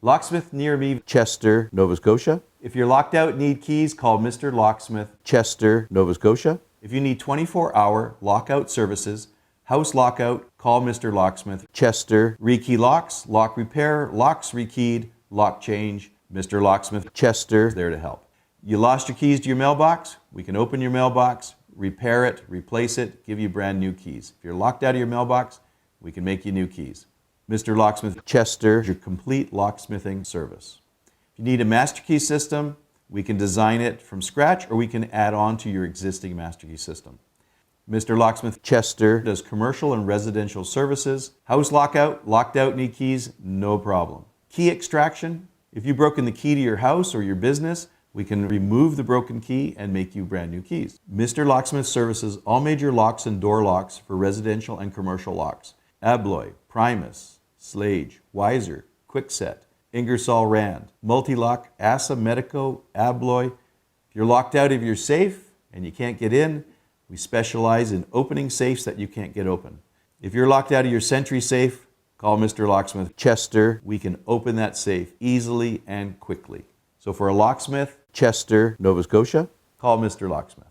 Locksmith near me, Chester, Nova Scotia. If you're locked out and need keys, call Mr. Locksmith, Chester, Nova Scotia. If you need 24-hour lockout services, house lockout, call Mr. Locksmith, Chester. Rekey locks, lock repair, locks rekeyed, lock change. Mr. Locksmith, Chester is there to help. You lost your keys to your mailbox? We can open your mailbox, repair it, replace it, give you brand new keys. If you're locked out of your mailbox, we can make you new keys. Mr. Locksmith Chester is your complete locksmithing service. If you need a master key system, we can design it from scratch or we can add on to your existing master key system. Mr. Locksmith Chester does commercial and residential services. House lockout, locked out, need keys, no problem. Key extraction, if you've broken the key to your house or your business, we can remove the broken key and make you brand new keys. Mr. Locksmith services all major locks and door locks for residential and commercial locks. Abloy, Primus, Slage, Weiser, Kwikset, Ingersoll Rand, Multilock, Assa Medico, Abloy. If you're locked out of your safe and you can't get in, we specialize in opening safes that you can't get open. If you're locked out of your Sentry safe, call Mr. Locksmith Chester. We can open that safe easily and quickly. So for a locksmith, Chester, Nova Scotia, call Mr. Locksmith.